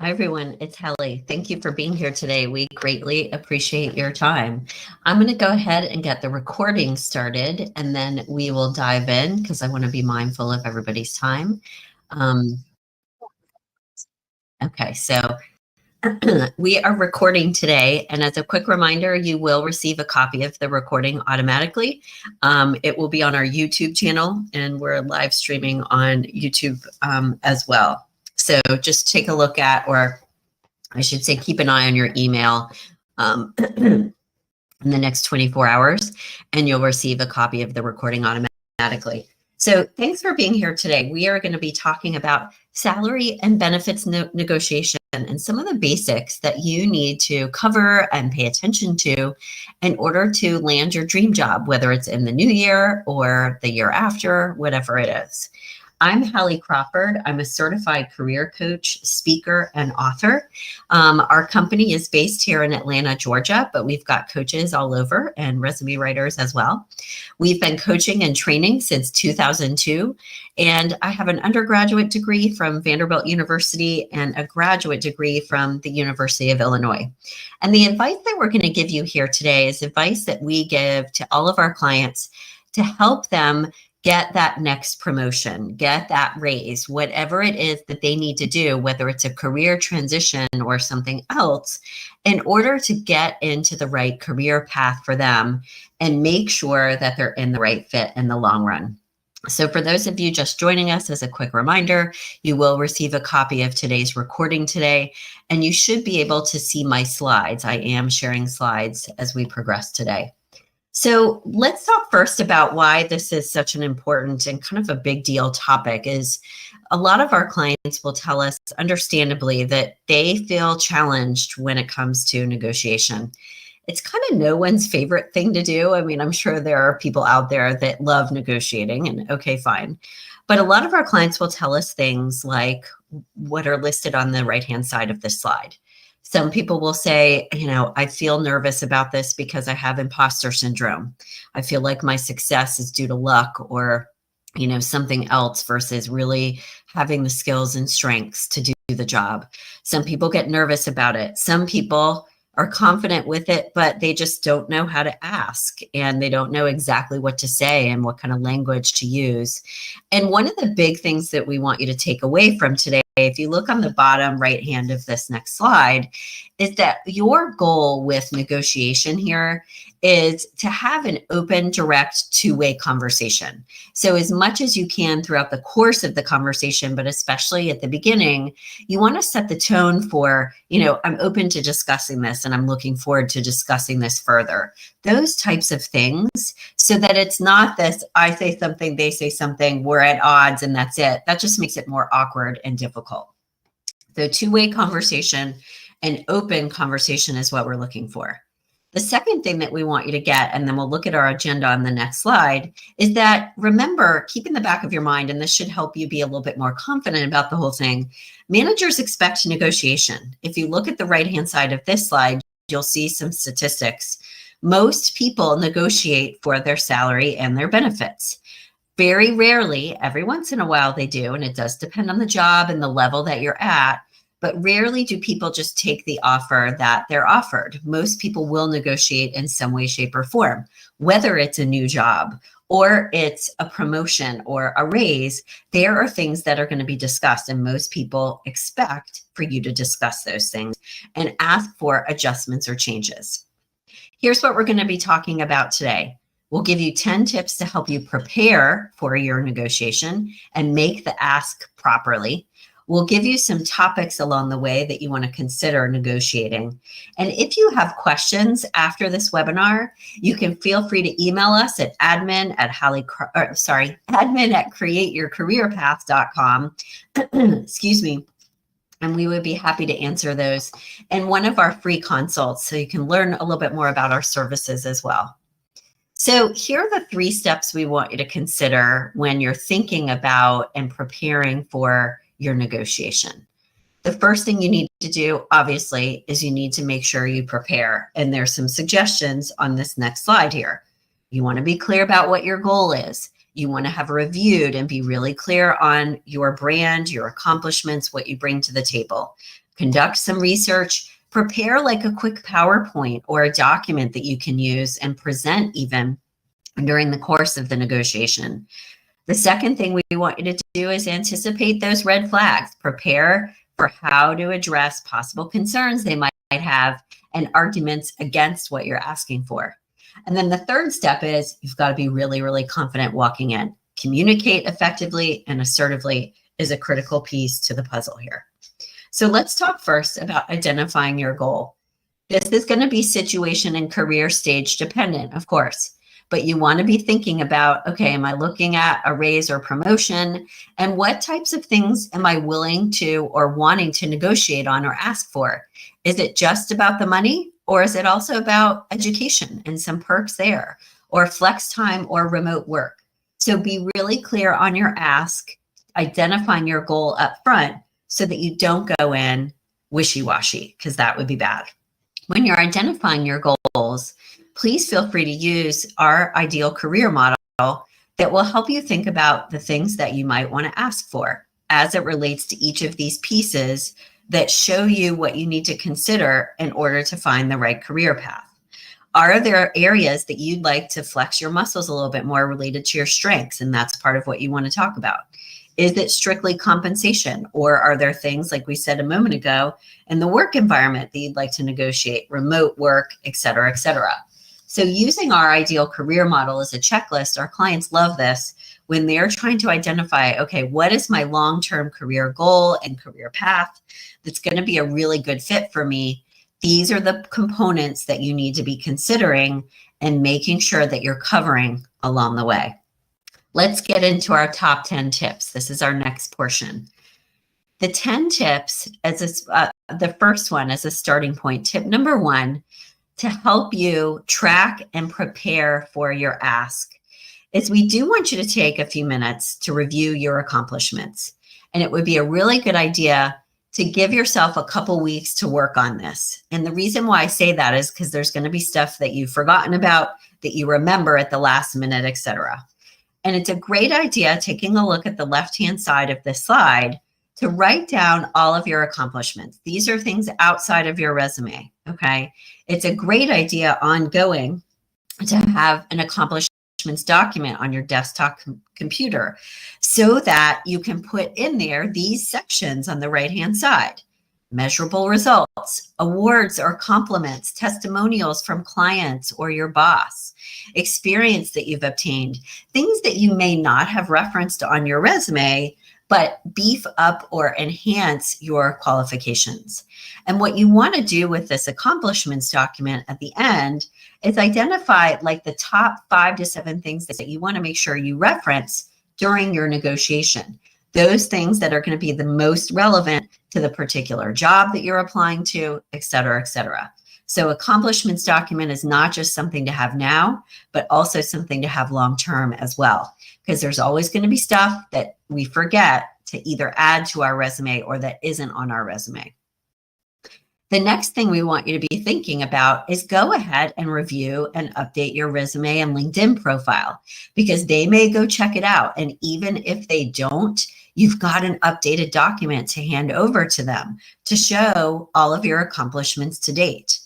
Hi, everyone. It's Helly. Thank you for being here today. We greatly appreciate your time. I'm going to go ahead and get the recording started, and then we will dive in because I want to be mindful of everybody's time. Um, okay, so we are recording today, and as a quick reminder, you will receive a copy of the recording automatically. It will be on our YouTube channel, and we're live streaming on YouTube as well. So just take a look at, or I should say, keep an eye on your email in the next 24 hours, and you'll receive a copy of the recording automatically. So thanks for being here today. We are going to be talking about salary and benefits negotiation and some of the basics that you need to cover and pay attention to in order to land your dream job, whether it's in the new year or the year after, whatever it is. I'm Hallie Crawford. I'm a certified career coach, speaker, and author. Our company is based here in Atlanta, Georgia, but we've got coaches all over and resume writers as well. We've been coaching and training since 2002, and I have an undergraduate degree from Vanderbilt University and a graduate degree from the University of Illinois. And the advice that we're going to give you here today is advice that we give to all of our clients to help them get that next promotion, get that raise, whatever it is that they need to do, whether it's a career transition or something else, in order to get into the right career path for them and make sure that they're in the right fit in the long run. So for those of you just joining us, as a quick reminder, you will receive a copy of today's recording today, and you should be able to see my slides. I am sharing slides as we progress today. So let's talk first about why this is such an important and kind of a big deal topic. Is a lot of our clients will tell us, understandably, that they feel challenged when it comes to negotiation. It's kind of no one's favorite thing to do. I mean, I'm sure there are people out there that love negotiating, and okay, fine. But a lot of our clients will tell us things like what are listed on the right-hand side of this slide. Some people will say, I feel nervous about this because I have imposter syndrome. I feel like my success is due to luck or, something else versus really having the skills and strengths to do the job. Some people get nervous about it. Some people are confident with it, but they just don't know how to ask, and they don't know exactly what to say and what kind of language to use. And one of the big things that we want you to take away from today, if you look on the bottom right hand of this next slide, is that your goal with negotiation here is to have an open, direct, two-way conversation. So as much as you can throughout the course of the conversation, but especially at the beginning, you want to set the tone for, I'm open to discussing this and I'm looking forward to discussing this further. Those types of things, so that it's not this, I say something, they say something, we're at odds and that's it. That just makes it more awkward and difficult. So two-way conversation and open conversation is what we're looking for. The second thing that we want you to get, and then we'll look at our agenda on the next slide, is that remember, keep in the back of your mind, and this should help you be a little bit more confident about the whole thing, managers expect negotiation. If you look at the right-hand side of this slide, you'll see some statistics. Most people negotiate for their salary and their benefits. Very rarely, every once in a while they do, and it does depend on the job and the level that you're at, but rarely do people just take the offer that they're offered. Most people will negotiate in some way, shape, or form, whether it's a new job or it's a promotion or a raise. There are things that are going to be discussed, and most people expect for you to discuss those things and ask for adjustments or changes. Here's what we're going to be talking about today. We'll give you 10 tips to help you prepare for your negotiation and make the ask properly. We'll give you some topics along the way that you want to consider negotiating. And if you have questions after this webinar, you can feel free to email us at admin at createyourcareerpath.com. Excuse me. And we would be happy to answer those in one of our free consults, so you can learn a little bit more about our services as well. So here are the 3 steps we want you to consider when you're thinking about and preparing for your negotiation. The first thing you need to do, obviously, is you need to make sure you prepare. And there's some suggestions on this next slide here. You want to be clear about what your goal is. You want to have reviewed and be really clear on your brand, your accomplishments, what you bring to the table. conduct some research, prepare like a quick PowerPoint or a document that you can use and present even during the course of the negotiation. The second thing we want you to do is anticipate those red flags. Prepare for how to address possible concerns they might have and arguments against what you're asking for. And then the third step is you've got to be really, really confident walking in. Communicate effectively and assertively is a critical piece to the puzzle here. So let's talk first about identifying your goal. This is going to be situation and career stage dependent, of course, but you want to be thinking about, okay, am I looking at a raise or promotion? And what types of things am I willing to or wanting to negotiate on or ask for? Is it just about the money, or is it also about education and some perks there, or flex time or remote work? So be really clear on your ask, identifying your goal up front so that you don't go in wishy-washy, because that would be bad. When you're identifying your goals, please feel free to use our ideal career model that will help you think about the things that you might want to ask for as it relates to each of these pieces that show you what you need to consider in order to find the right career path. Are there areas that you'd like to flex your muscles a little bit more related to your strengths? And that's part of what you want to talk about. Is it strictly compensation, or are there things, like we said a moment ago, in the work environment that you'd like to negotiate, remote work, et cetera, et cetera? So using our ideal career model as a checklist, our clients love this when they're trying to identify, okay, what is my long-term career goal and career path that's going to be a really good fit for me? These are the components that you need to be considering and making sure that you're covering along the way. Let's get into our top 10 tips. This is our next portion. The 10 tips, as the first one as a starting point. Tip number 1, to help you track and prepare for your ask, is we do want you to take a few minutes to review your accomplishments. And it would be a really good idea to give yourself a couple weeks to work on this. And the reason why I say that is because there's going to be stuff that you've forgotten about, that you remember at the last minute, etc. And it's a great idea, taking a look at the left-hand side of this slide, to write down all of your accomplishments. These are things outside of your resume, okay? It's a great idea ongoing to have an accomplishments document on your desktop computer so that you can put in there these sections on the right-hand side. Measurable results, awards or compliments, testimonials from clients or your boss, experience that you've obtained, things that you may not have referenced on your resume, but beef up or enhance your qualifications. And what you want to do with this accomplishments document at the end is identify like the top 5 to 7 things that you want to make sure you reference during your negotiation. Those things that are going to be the most relevant to the particular job that you're applying to, et cetera, et cetera. So accomplishments document is not just something to have now, but also something to have long-term as well, because there's always going to be stuff that we forget to either add to our resume or that isn't on our resume. The next thing we want you to be thinking about is go ahead and review and update your resume and LinkedIn profile, because they may go check it out. And even if they don't, you've got an updated document to hand over to them to show all of your accomplishments to date.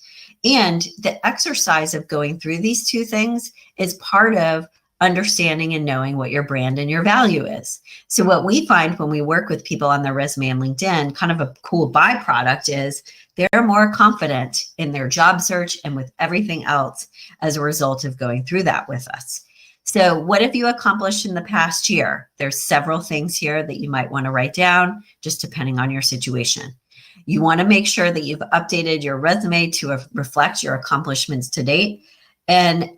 And the exercise of going through these 2 things is part of understanding and knowing what your brand and your value is. So what we find when we work with people on their resume and LinkedIn, kind of a cool byproduct, is they're more confident in their job search and with everything else as a result of going through that with us. So what have you accomplished in the past year? There's several things here that you might want to write down, just depending on your situation. You want to make sure that you've updated your resume to reflect your accomplishments to date, and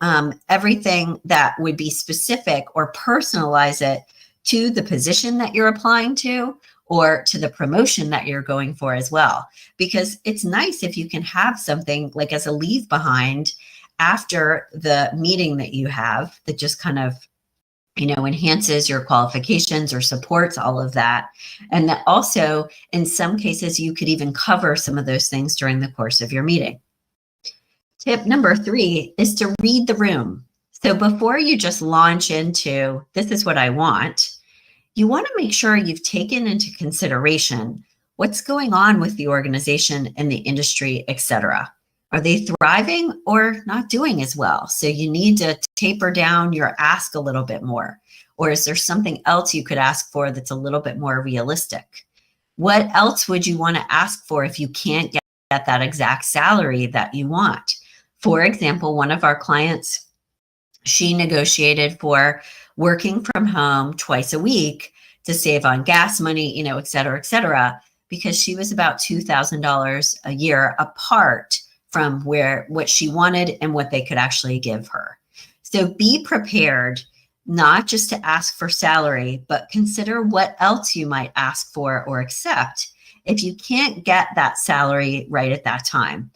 everything that would be specific or personalize it to the position that you're applying to or to the promotion that you're going for as well. Because it's nice if you can have something like as a leave behind after the meeting that you have that just kind of, enhances your qualifications or supports all of that. And that also, in some cases, you could even cover some of those things during the course of your meeting. Tip number 3 is to read the room. So before you just launch into, this is what I want, you want to make sure you've taken into consideration What's going on with the organization and the industry, etc.? Are they thriving or not doing as well? So you need to taper down your ask a little bit more. Or is there something else you could ask for that's a little bit more realistic? What else would you want to ask for if you can't get that exact salary that you want? For example, one of our clients, she negotiated for working from home twice a week to save on gas money, et cetera, because she was about $2,000 a year apart from what she wanted and what they could actually give her. So be prepared not just to ask for salary, but consider what else you might ask for or accept if you can't get that salary right at that time.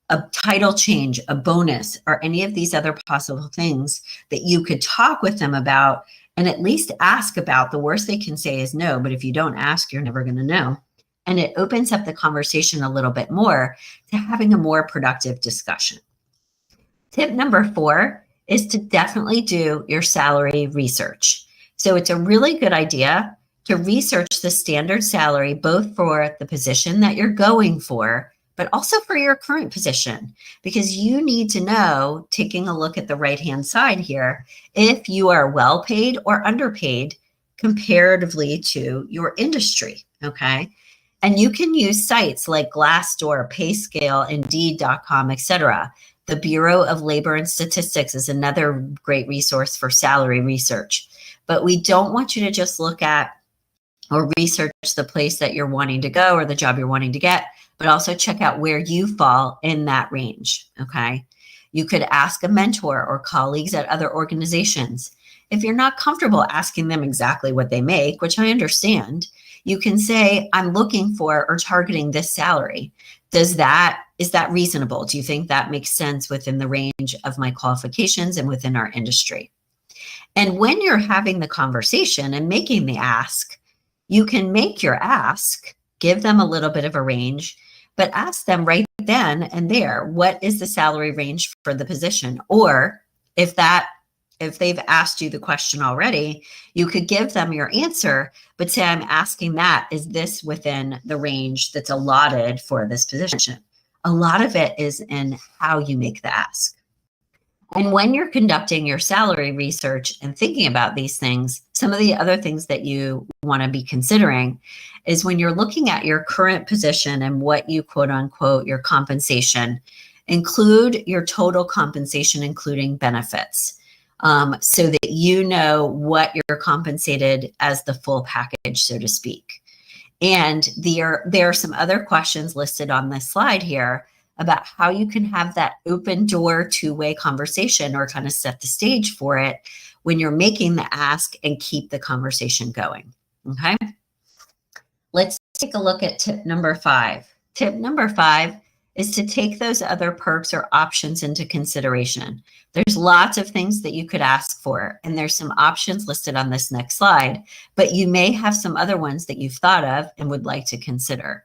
A title change, a bonus, or any of these other possible things that you could talk with them about and at least ask about. The worst they can say is no, but if you don't ask, you're never going to know. And it opens up the conversation a little bit more to having a more productive discussion. Tip number 4 is to definitely do your salary research. So it's a really good idea to research the standard salary, both for the position that you're going for, but also for your current position, because you need to know, taking a look at the right-hand side here, if you are well paid or underpaid comparatively to your industry, okay? And you can use sites like Glassdoor, PayScale, Indeed.com, etc. The Bureau of Labor and Statistics is another great resource for salary research. But we don't want you to just look at or research the place that you're wanting to go or the job you're wanting to get, but also check out where you fall in that range, okay? You could ask a mentor or colleagues at other organizations. If you're not comfortable asking them exactly what they make, which I understand, you can say, I'm looking for or targeting this salary. Is that reasonable? Do you think that makes sense within the range of my qualifications and within our industry? And when you're having the conversation and making the ask, you can make your ask, give them a little bit of a range, but ask them right then and there, what is the salary range for the position? Or if they've asked you the question already, you could give them your answer, but say, I'm asking that, is this within the range that's allotted for this position? A lot of it is in how you make the ask. And when you're conducting your salary research and thinking about these things, some of the other things that you want to be considering is when you're looking at your current position and what you quote unquote your compensation, include your total compensation, including benefits, so that you know what you're compensated as the full package, so to speak. And there are some other questions listed on this slide here about how you can have that open door two-way conversation or kind of set the stage for it when you're making the ask and keep the conversation going, okay? Let's take a look at tip number 5. Tip number 5 is to take those other perks or options into consideration. There's lots of things that you could ask for, and there's some options listed on this next slide, but you may have some other ones that you've thought of and would like to consider.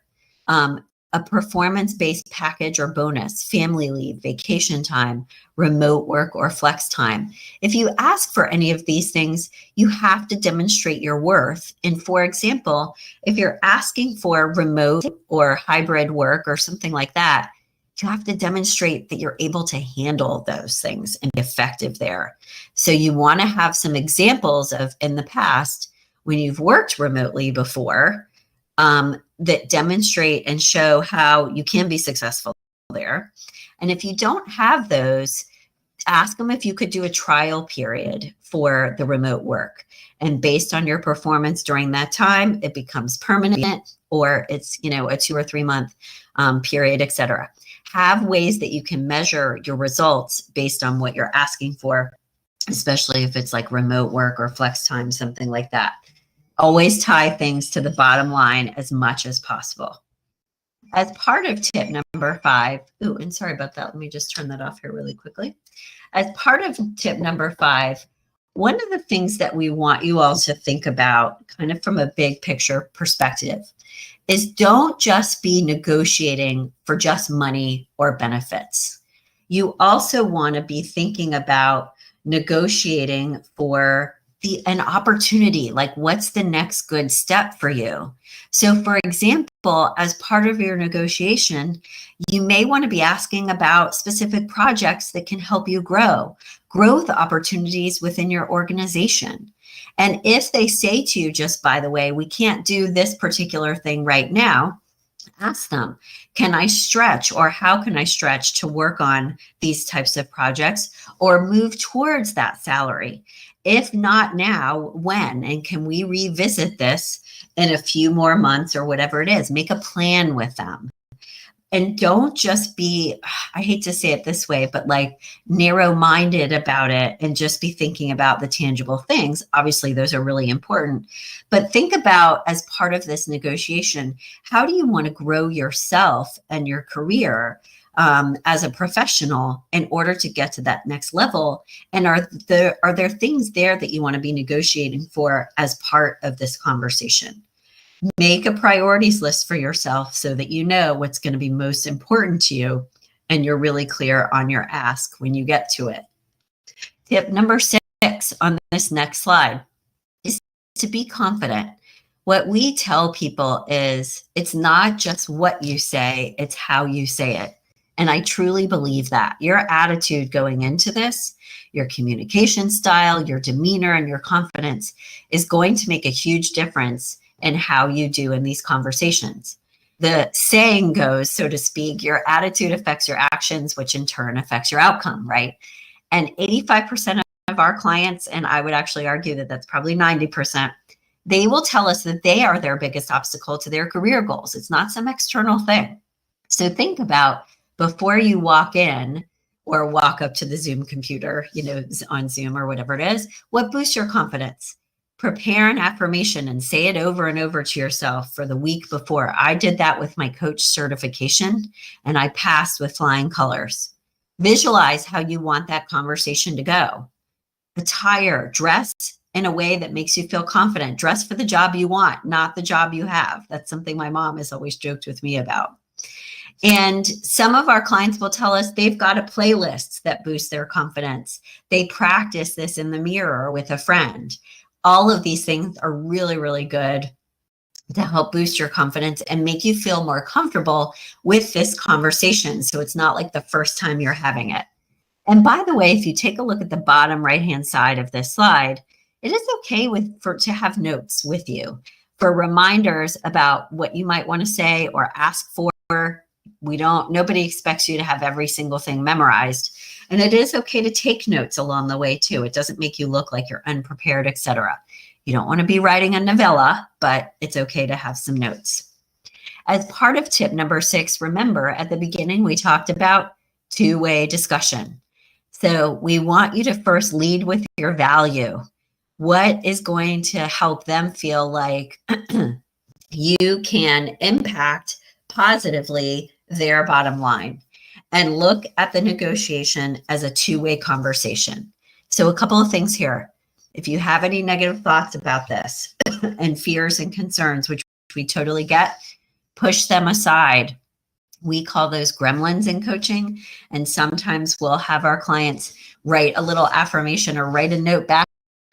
A performance-based package or bonus, family leave, vacation time, remote work, or flex time. If you ask for any of these things, you have to demonstrate your worth. And for example, if you're asking for remote or hybrid work or something like that, you have to demonstrate that you're able to handle those things and be effective there. So you want to have some examples of in the past when you've worked remotely before, that demonstrate and show how you can be successful there. And if you don't have those, ask them if you could do a trial period for the remote work. And based on your performance during that time, it becomes permanent, or it's, a 2 or 3 month period, et cetera. Have ways that you can measure your results based on what you're asking for, especially if it's like remote work or flex time, something like that. Always tie things to the bottom line as much as possible. As part of tip number 5, and sorry about that. Let me just turn that off here really quickly. As part of tip number 5, one of the things that we want you all to think about kind of from a big picture perspective is don't just be negotiating for just money or benefits. You also want to be thinking about negotiating for an opportunity, like what's the next good step for you. So for example, as part of your negotiation, you may want to be asking about specific projects that can help you grow, growth opportunities within your organization. And if they say to you, just by the way, we can't do this particular thing right now, ask them, can I stretch, or how can I stretch to work on these types of projects or move towards that salary? If not now, when? And can we revisit this in a few more months or whatever it is? Make a plan with them. And don't just be, I hate to say it this way, but like narrow-minded about it and just be thinking about the tangible things. Obviously, those are really important. But think about, as part of this negotiation, how do you want to grow yourself and your career as a professional in order to get to that next level? And are there things there that you want to be negotiating for as part of this conversation? Make a priorities list for yourself so that you know what's going to be most important to you and you're really clear on your ask when you get to it. Tip number 6 on this next slide is to be confident. What we tell people is it's not just what you say, it's how you say it. And I truly believe that. Your attitude going into this, your communication style, your demeanor, and your confidence is going to make a huge difference in how you do in these conversations. The saying goes, so to speak, your attitude affects your actions, which in turn affects your outcome, right? And 85% of our clients, and I would actually argue that that's probably 90%, they will tell us that they are their biggest obstacle to their career goals. It's not some external thing. So think about, before you walk in or walk up to the Zoom computer, on Zoom or whatever it is, what boosts your confidence? Prepare an affirmation and say it over and over to yourself for the week before. I did that with my coach certification and I passed with flying colors. Visualize how you want that conversation to go. Attire, dress in a way that makes you feel confident. Dress for the job you want, not the job you have. That's something my mom has always joked with me about. And some of our clients will tell us they've got a playlist that boosts their confidence. They practice this in the mirror with a friend. All of these things are really, really good to help boost your confidence and make you feel more comfortable with this conversation. So it's not like the first time you're having it. And by the way, if you take a look at the bottom right-hand side of this slide, it is okay to have notes with you for reminders about what you might want to say or ask for. Nobody expects you to have every single thing memorized. And it is okay to take notes along the way too. It doesn't make you look like you're unprepared, etc. You don't want to be writing a novella, but it's okay to have some notes. As part of tip number 6, remember at the beginning, we talked about two-way discussion. So we want you to first lead with your value. What is going to help them feel like you can impact positively their bottom line? And look at the negotiation as a two-way conversation. So a couple of things here. If you have any negative thoughts about this and fears and concerns, which we totally get, push them aside. We call those gremlins in coaching. And sometimes we'll have our clients write a little affirmation or write a note back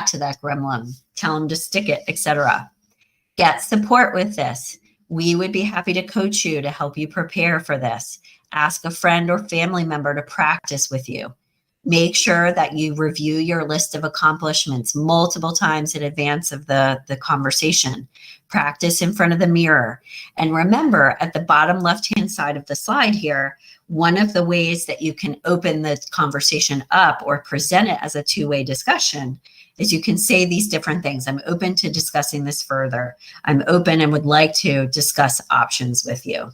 to that gremlin, tell them to stick it, etc. Get support with this. We would be happy to coach you to help you prepare for this. Ask a friend or family member to practice with you. Make sure that you review your list of accomplishments multiple times in advance of the conversation. Practice in front of the mirror. And remember, at the bottom left-hand side of the slide here, one of the ways that you can open the conversation up or present it as a two-way discussion is you can say these different things. I'm open to discussing this further. I'm open and would like to discuss options with you.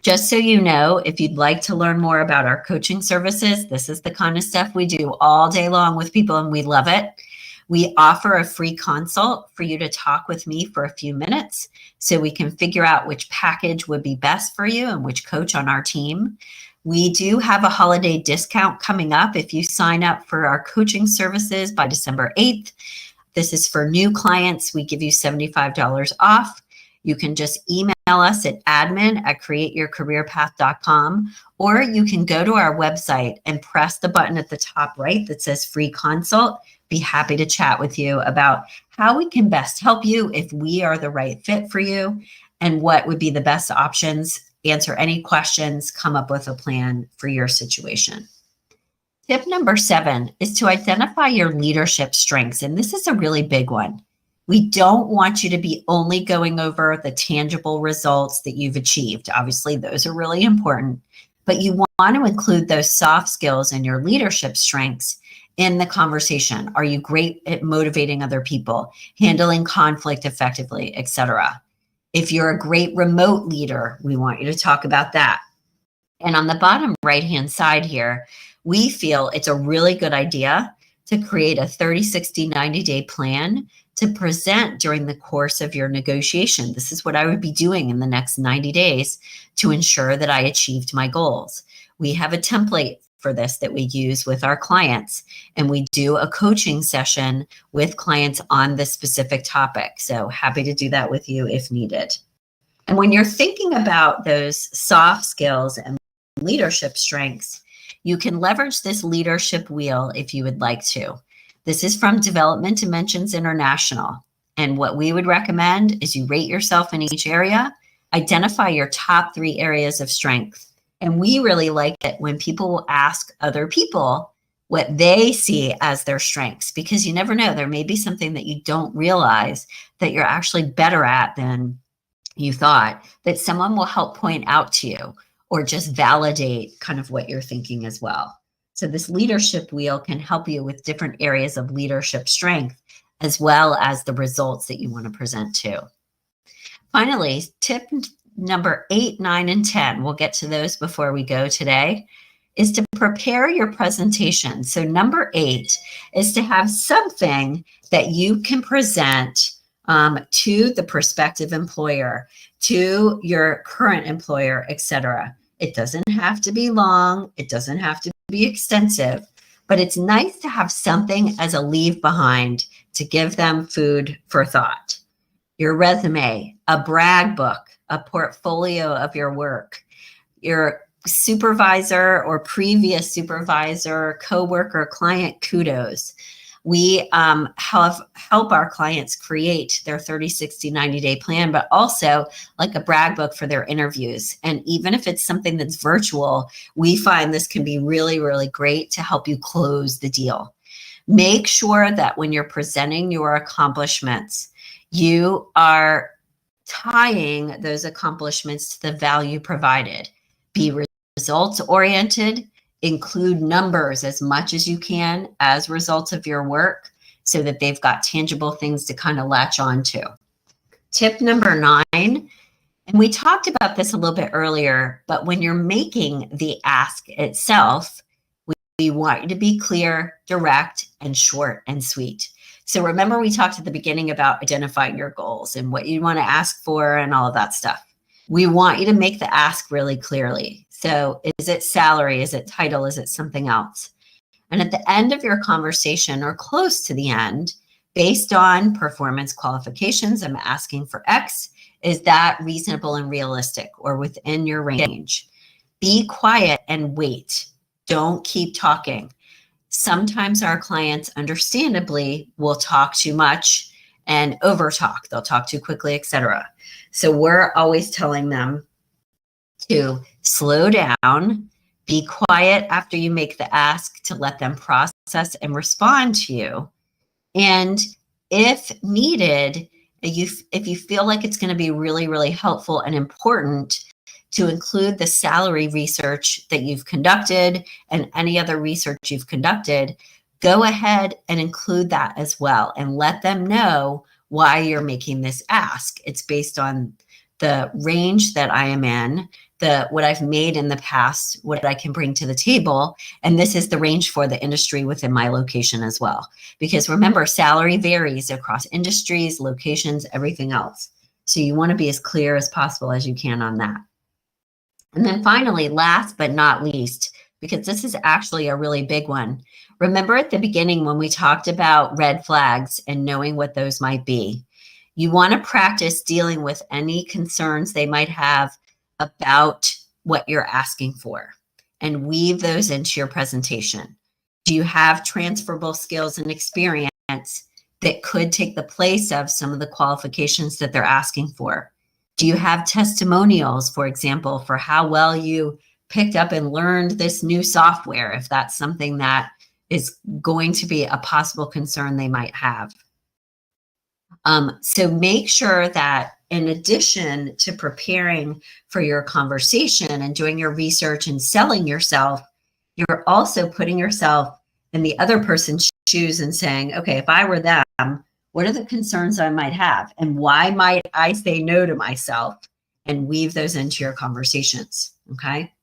Just so you know, if you'd like to learn more about our coaching services, this is the kind of stuff we do all day long with people and we love it. We offer a free consult for you to talk with me for a few minutes so we can figure out which package would be best for you and which coach on our team. We do have a holiday discount coming up if you sign up for our coaching services by December 8th. This is for new clients. We give you $75 off. You can just email us at admin@createyourcareerpath.com, or you can go to our website and press the button at the top right that says free consult. Be happy to chat with you about how we can best help you, if we are the right fit for you, and what would be the best options, answer any questions, come up with a plan for your situation. Tip number 7 is to identify your leadership strengths. And this is a really big one. We don't want you to be only going over the tangible results that you've achieved. Obviously, those are really important, but you want to include those soft skills and your leadership strengths in the conversation. Are you great at motivating other people, handling conflict effectively, etc.? If you're a great remote leader, we want you to talk about that. And on the bottom right-hand side here, we feel it's a really good idea to create a 30, 60, 90-day plan to present during the course of your negotiation. This is what I would be doing in the next 90 days to ensure that I achieved my goals. We have a template for this that we use with our clients, and we do a coaching session with clients on this specific topic. So happy to do that with you if needed. And when you're thinking about those soft skills and leadership strengths, you can leverage this leadership wheel if you would like to. This is from Development Dimensions International. And what we would recommend is you rate yourself in each area, identify your top 3 areas of strength. And we really like it when people will ask other people what they see as their strengths, because you never know, there may be something that you don't realize that you're actually better at than you thought, that someone will help point out to you or just validate kind of what you're thinking as well. So this leadership wheel can help you with different areas of leadership strength, as well as the results that you want to present to. Finally, tip number 8, 9, and 10, we'll get to those before we go today, is to prepare your presentation. So number 8 is to have something that you can present to the prospective employer, to your current employer, etc. It doesn't have to be long. It doesn't have to be extensive, but it's nice to have something as a leave behind to give them food for thought. Your resume, a brag book, a portfolio of your work, your supervisor or previous supervisor, coworker, client kudos. We help our clients create their 30, 60, 90-day plan, but also like a brag book for their interviews. And even if it's something that's virtual, we find this can be really, really great to help you close the deal. Make sure that when you're presenting your accomplishments, you are tying those accomplishments to the value provided. Be results oriented. Include numbers as much as you can as results of your work so that they've got tangible things to kind of latch on to. Tip number 9, and we talked about this a little bit earlier, but when you're making the ask itself, we want you to be clear, direct, and short and sweet. So remember, we talked at the beginning about identifying your goals and what you want to ask for and all of that stuff. We want you to make the ask really clearly. So is it salary? Is it title? Is it something else? And at the end of your conversation, or close to the end, based on performance qualifications, I'm asking for X. Is that reasonable and realistic or within your range? Be quiet and wait. Don't keep talking. Sometimes our clients, understandably, will talk too much and overtalk. They'll talk too quickly, etc. So we're always telling them to slow down, be quiet after you make the ask to let them process and respond to you. And if needed, if you feel like it's going to be really, really helpful and important to include the salary research that you've conducted and any other research you've conducted, go ahead and include that as well and let them know why you're making this ask. It's based on the range that I am in, what I've made in the past, what I can bring to the table. And this is the range for the industry within my location as well. Because remember, salary varies across industries, locations, everything else. So you want to be as clear as possible as you can on that. And then finally, last but not least, because this is actually a really big one. Remember at the beginning when we talked about red flags and knowing what those might be. You want to practice dealing with any concerns they might have about what you're asking for and weave those into your presentation. Do you have transferable skills and experience that could take the place of some of the qualifications that they're asking for? Do you have testimonials, for example, for how well you picked up and learned this new software, if that's something that is going to be a possible concern they might have? So make sure that in addition to preparing for your conversation and doing your research and selling yourself, you're also putting yourself in the other person's shoes and saying, okay, if I were them, what are the concerns I might have? And why might I say no to myself? And weave those into your conversations, okay?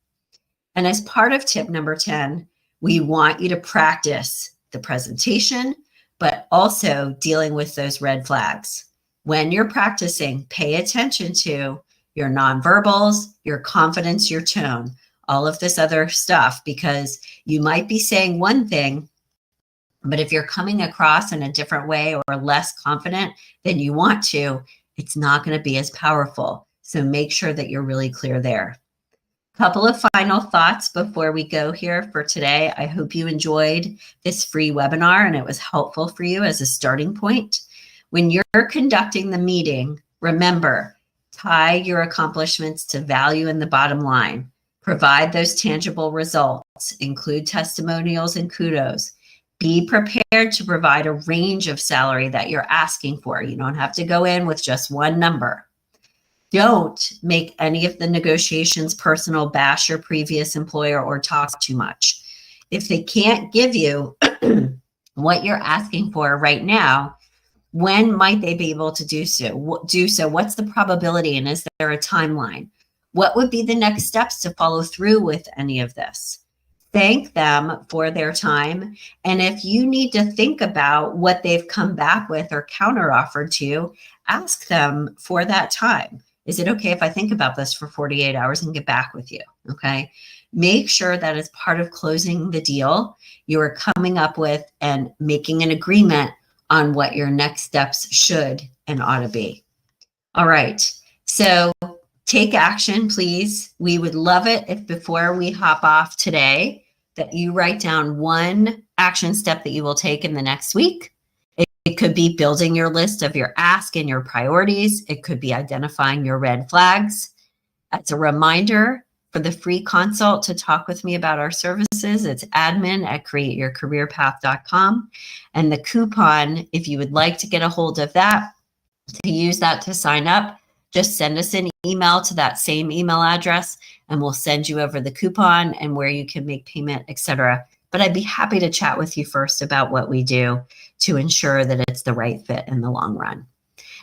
And as part of tip number 10, we want you to practice the presentation, but also dealing with those red flags. When you're practicing, pay attention to your nonverbals, your confidence, your tone, all of this other stuff, because you might be saying one thing, but if you're coming across in a different way or less confident than you want to, it's not going to be as powerful. So make sure that you're really clear there. Couple of final thoughts before we go here for today. I hope you enjoyed this free webinar and it was helpful for you as a starting point. When you're conducting the meeting, remember, tie your accomplishments to value in the bottom line. Provide those tangible results, include testimonials and kudos. Be prepared to provide a range of salary that you're asking for. You don't have to go in with just one number. Don't make any of the negotiations personal, bash your previous employer, or talk too much. If they can't give you what you're asking for right now, when might they be able to do so? What's the probability, and is there a timeline? What would be the next steps to follow through with any of this? Thank them for their time. And if you need to think about what they've come back with or counteroffered to you, ask them for that time. Is it okay if I think about this for 48 hours and get back with you? Okay. Make sure that as part of closing the deal, you are coming up with and making an agreement on what your next steps should and ought to be. All right. So take action, please. We would love it if before we hop off today that you write down one action step that you will take in the next week. It could be building your list of your ask and your priorities. It could be identifying your red flags. As a reminder, for the free consult to talk with me about our services, it's admin@createyourcareerpath.com. And the coupon, if you would like to get a hold of that, to use that to sign up, just send us an email to that same email address and we'll send you over the coupon and where you can make payment, etc. But I'd be happy to chat with you first about what we do to ensure that it's the right fit in the long run.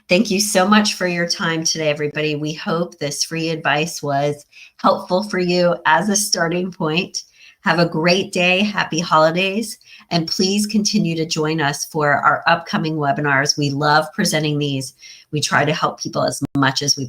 Thank you so much for your time today, everybody. We hope this free advice was helpful for you as a starting point. Have a great day. Happy holidays. And please continue to join us for our upcoming webinars. We love presenting these. We try to help people as much as we